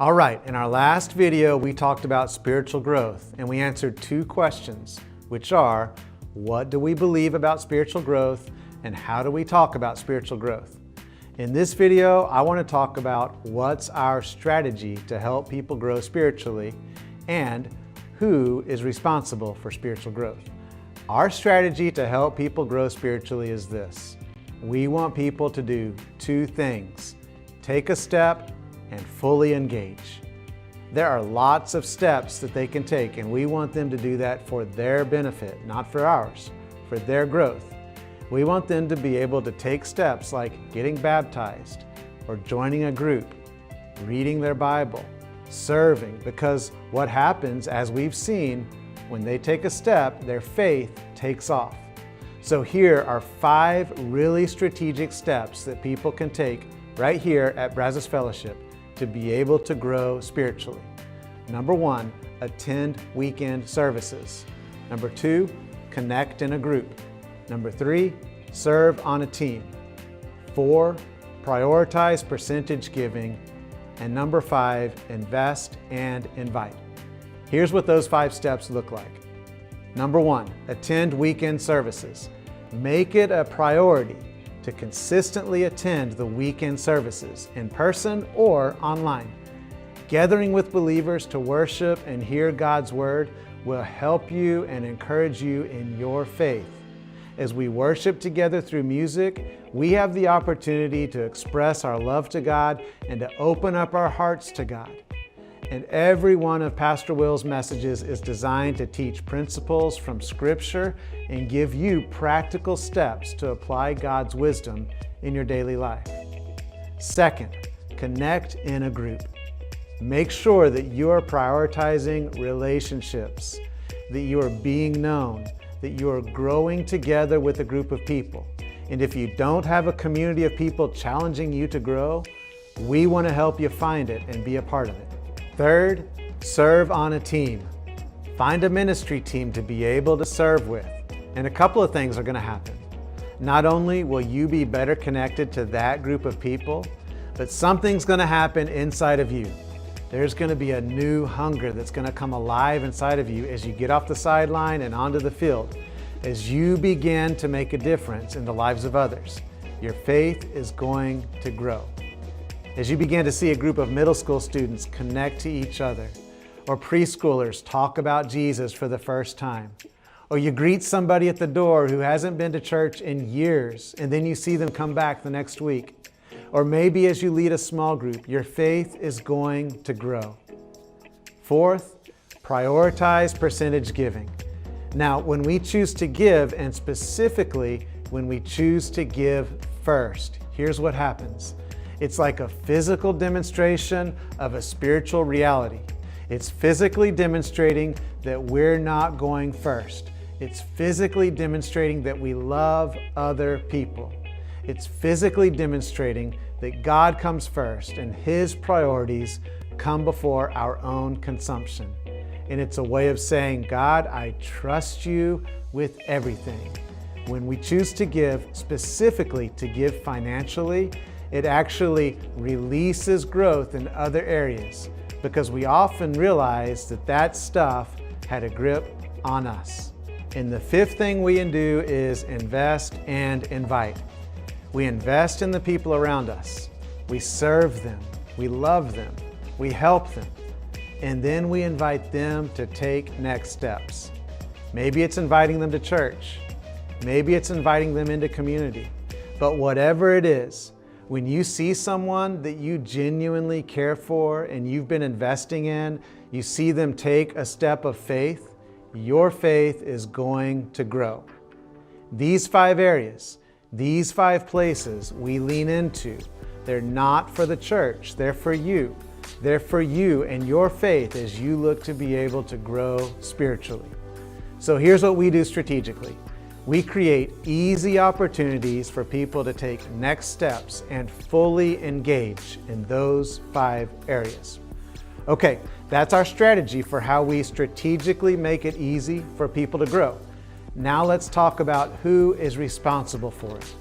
All right, in our last video, we talked about spiritual growth and we answered two questions, which are, what do we believe about spiritual growth and how do we talk about spiritual growth? In this video, I want to talk about what's our strategy to help people grow spiritually and who is responsible for spiritual growth. Our strategy to help people grow spiritually is this. We want people to do two things: take a step and fully engage. There are lots of steps that they can take, and we want them to do that for their benefit, not for ours, for their growth. We want them to be able to take steps like getting baptized or joining a group, reading their Bible, serving, because what happens, as we've seen, when they take a step, their faith takes off. So here are 5 really strategic steps that people can take right here at Brazos Fellowship to be able to grow spiritually. Number 1, attend weekend services. Number 2, connect in a group. Number 3, serve on a team. 4, prioritize percentage giving. And number 5, invest and invite. Here's what those 5 steps look like. Number 1, attend weekend services. Make it a priority to consistently attend the weekend services in person or online. Gathering with believers to worship and hear God's word will help you and encourage you in your faith. As we worship together through music, we have the opportunity to express our love to God and to open up our hearts to God. And every one of Pastor Will's messages is designed to teach principles from Scripture and give you practical steps to apply God's wisdom in your daily life. Second, connect in a group. Make sure that you are prioritizing relationships, that you are being known, that you are growing together with a group of people. And if you don't have a community of people challenging you to grow, we want to help you find it and be a part of it. Third, serve on a team. Find a ministry team to be able to serve with. And a couple of things are going to happen. Not only will you be better connected to that group of people, but something's going to happen inside of you. There's going to be a new hunger that's going to come alive inside of you as you get off the sideline and onto the field. As you begin to make a difference in the lives of others, your faith is going to grow. As you begin to see a group of middle school students connect to each other, or preschoolers talk about Jesus for the first time, or you greet somebody at the door who hasn't been to church in years, and then you see them come back the next week, or maybe as you lead a small group, your faith is going to grow. Fourth, prioritize percentage giving. Now, when we choose to give, and specifically when we choose to give first, here's what happens. It's like a physical demonstration of a spiritual reality. It's physically demonstrating that we're not going first. It's physically demonstrating that we love other people. It's physically demonstrating that God comes first and His priorities come before our own consumption. And it's a way of saying, God, I trust you with everything. When we choose to give, specifically to give financially, it actually releases growth in other areas because we often realize that that stuff had a grip on us. And the 5th thing we can do is invest and invite. We invest in the people around us. We serve them. We love them. We help them. And then we invite them to take next steps. Maybe it's inviting them to church. Maybe it's inviting them into community. But whatever it is, when you see someone that you genuinely care for and you've been investing in, you see them take a step of faith, your faith is going to grow. These 5 areas, these 5 places we lean into, they're not for the church, they're for you. They're for you and your faith as you look to be able to grow spiritually. So here's what we do strategically. We create easy opportunities for people to take next steps and fully engage in those 5 areas. Okay, that's our strategy for how we strategically make it easy for people to grow. Now let's talk about who is responsible for it.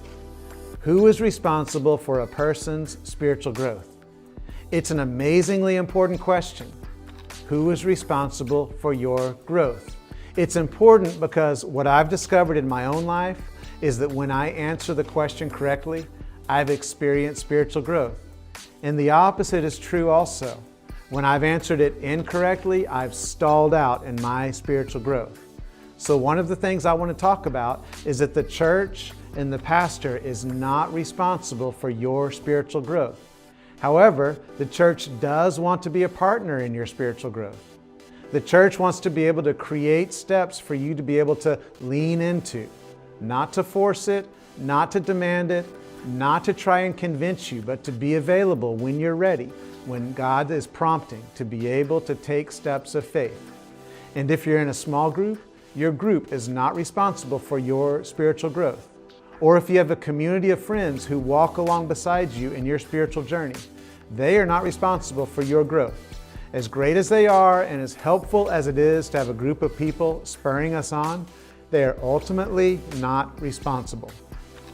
Who is responsible for a person's spiritual growth? It's an amazingly important question. Who is responsible for your growth? It's important because what I've discovered in my own life is that when I answer the question correctly, I've experienced spiritual growth. And the opposite is true also. When I've answered it incorrectly, I've stalled out in my spiritual growth. So one of the things I want to talk about is that the church and the pastor is not responsible for your spiritual growth. However, the church does want to be a partner in your spiritual growth. The church wants to be able to create steps for you to be able to lean into, not to force it, not to demand it, not to try and convince you, but to be available when you're ready, when God is prompting, to be able to take steps of faith. And if you're in a small group, your group is not responsible for your spiritual growth. Or if you have a community of friends who walk along beside you in your spiritual journey, they are not responsible for your growth. As great as they are and as helpful as it is to have a group of people spurring us on, they are ultimately not responsible.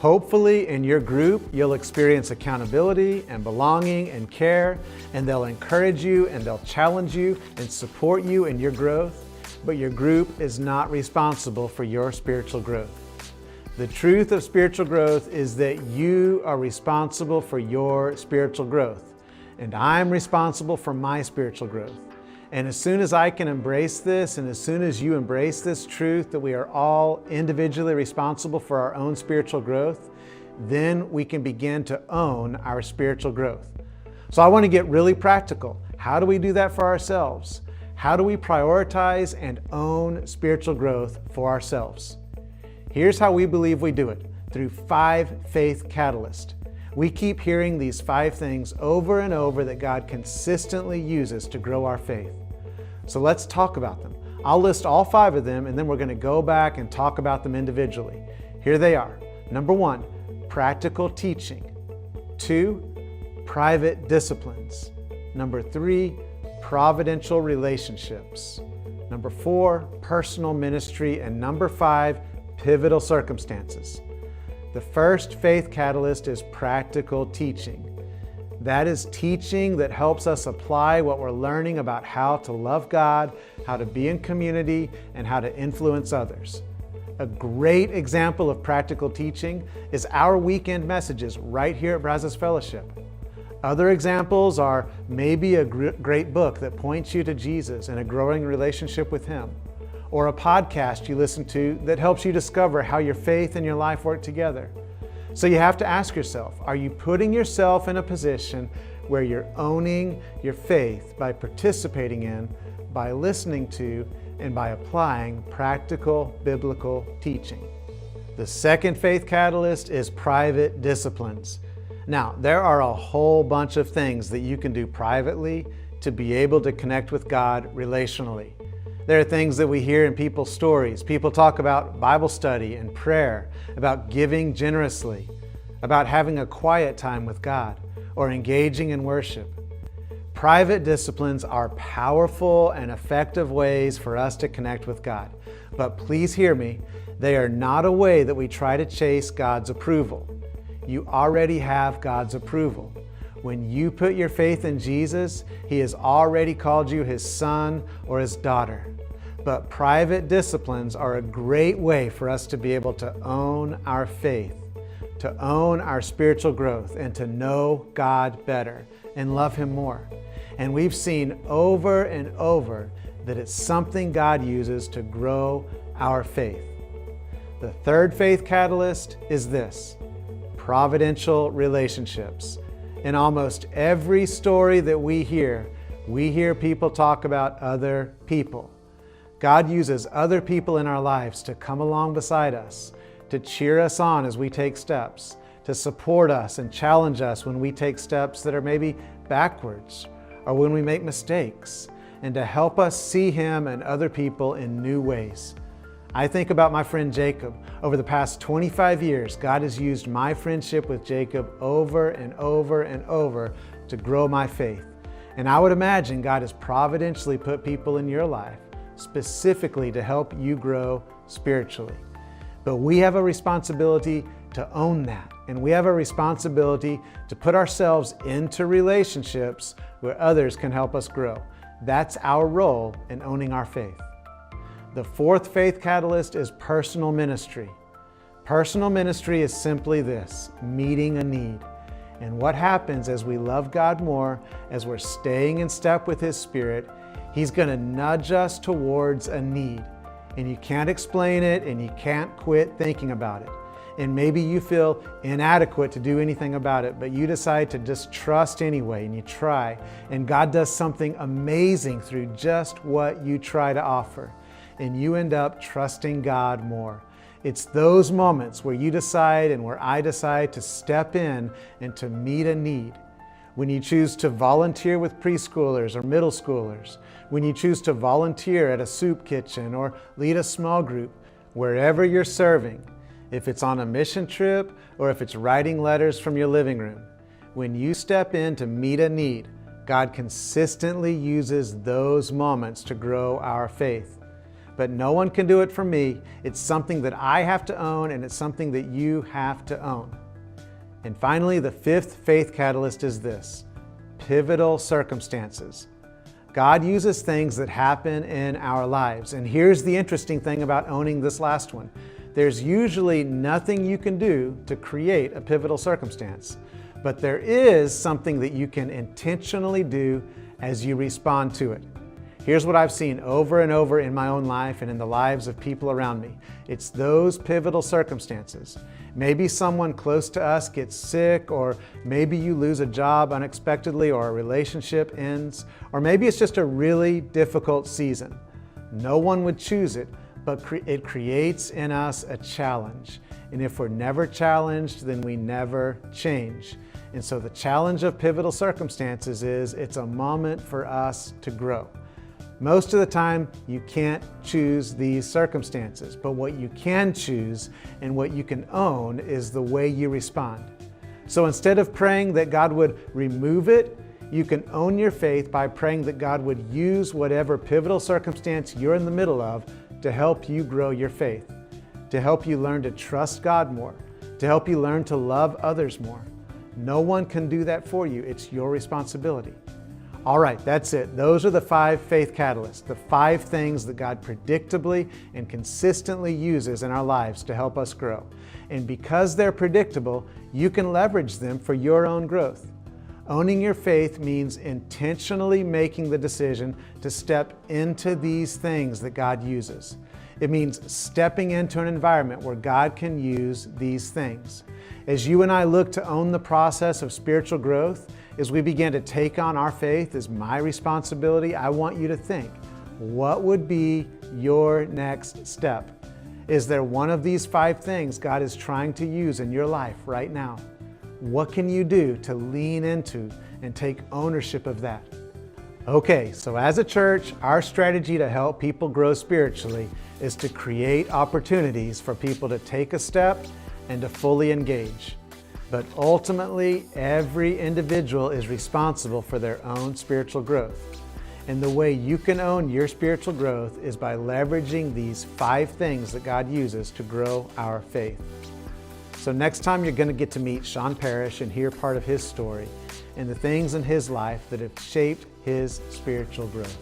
Hopefully in your group, you'll experience accountability and belonging and care, and they'll encourage you and they'll challenge you and support you in your growth, but your group is not responsible for your spiritual growth. The truth of spiritual growth is that you are responsible for your spiritual growth, and I'm responsible for my spiritual growth. And as soon as I can embrace this, and as soon as you embrace this truth that we are all individually responsible for our own spiritual growth, then we can begin to own our spiritual growth. So I want to get really practical. How do we do that for ourselves? How do we prioritize and own spiritual growth for ourselves? Here's how we believe we do it, through 5 faith catalysts. We keep hearing these 5 things over and over that God consistently uses to grow our faith. So let's talk about them. I'll list all 5 of them, and then we're going to go back and talk about them individually. Here they are. Number 1, practical teaching. 2, private disciplines. Number 3, providential relationships. Number 4, personal ministry. And number 5, pivotal circumstances. The first faith catalyst is practical teaching. That is teaching that helps us apply what we're learning about how to love God, how to be in community, and how to influence others. A great example of practical teaching is our weekend messages right here at Brazos Fellowship. Other examples are maybe a great book that points you to Jesus and a growing relationship with Him, or a podcast you listen to that helps you discover how your faith and your life work together. So you have to ask yourself, are you putting yourself in a position where you're owning your faith by participating in, by listening to, and by applying practical biblical teaching? The second faith catalyst is private disciplines. Now, there are a whole bunch of things that you can do privately to be able to connect with God relationally. There are things that we hear in people's stories. People talk about Bible study and prayer, about giving generously, about having a quiet time with God, or engaging in worship. Private disciplines are powerful and effective ways for us to connect with God. But please hear me, they are not a way that we try to chase God's approval. You already have God's approval. When you put your faith in Jesus, He has already called you His son or His daughter. But private disciplines are a great way for us to be able to own our faith, to own our spiritual growth, and to know God better and love Him more. And we've seen over and over that it's something God uses to grow our faith. The third faith catalyst is this: providential relationships. In almost every story that we hear people talk about other people. God uses other people in our lives to come along beside us, to cheer us on as we take steps, to support us and challenge us when we take steps that are maybe backwards or when we make mistakes, and to help us see Him and other people in new ways. I think about my friend Jacob. Over the past 25 years, God has used my friendship with Jacob over and over and over to grow my faith. And I would imagine God has providentially put people in your life specifically to help you grow spiritually. But we have a responsibility to own that. And we have a responsibility to put ourselves into relationships where others can help us grow. That's our role in owning our faith. The fourth faith catalyst is personal ministry. Personal ministry is simply this: meeting a need. And what happens as we love God more, as we're staying in step with His Spirit, He's going to nudge us towards a need. And you can't explain it, and you can't quit thinking about it. And maybe you feel inadequate to do anything about it, but you decide to just trust anyway, and you try. And God does something amazing through just what you try to offer. And you end up trusting God more. It's those moments where you decide and where I decide to step in and to meet a need. When you choose to volunteer with preschoolers or middle schoolers, when you choose to volunteer at a soup kitchen or lead a small group, wherever you're serving, if it's on a mission trip or if it's writing letters from your living room, when you step in to meet a need, God consistently uses those moments to grow our faith. But no one can do it for me. It's something that I have to own, and it's something that you have to own. And finally, the fifth faith catalyst is this: pivotal circumstances. God uses things that happen in our lives. And here's the interesting thing about owning this last one. There's usually nothing you can do to create a pivotal circumstance, but there is something that you can intentionally do as you respond to it. Here's what I've seen over and over in my own life and in the lives of people around me. It's those pivotal circumstances. Maybe someone close to us gets sick, or maybe you lose a job unexpectedly, or a relationship ends, or maybe it's just a really difficult season. No one would choose it, but it creates in us a challenge. And if we're never challenged, then we never change. And so the challenge of pivotal circumstances is it's a moment for us to grow. Most of the time, you can't choose these circumstances, but what you can choose and what you can own is the way you respond. So instead of praying that God would remove it, you can own your faith by praying that God would use whatever pivotal circumstance you're in the middle of to help you grow your faith, to help you learn to trust God more, to help you learn to love others more. No one can do that for you. It's your responsibility. All right, that's it. Those are the 5 faith catalysts, the 5 things that God predictably and consistently uses in our lives to help us grow. And because they're predictable, you can leverage them for your own growth. Owning your faith means intentionally making the decision to step into these things that God uses. It means stepping into an environment where God can use these things. As you and I look to own the process of spiritual growth, as we begin to take on our faith as my responsibility, I want you to think, what would be your next step? Is there one of these 5 things God is trying to use in your life right now? What can you do to lean into and take ownership of that? Okay, so as a church, our strategy to help people grow spiritually is to create opportunities for people to take a step and to fully engage. But ultimately, every individual is responsible for their own spiritual growth. And the way you can own your spiritual growth is by leveraging these 5 things that God uses to grow our faith. So next time you're going to get to meet Sean Parrish and hear part of his story and the things in his life that have shaped his spiritual growth.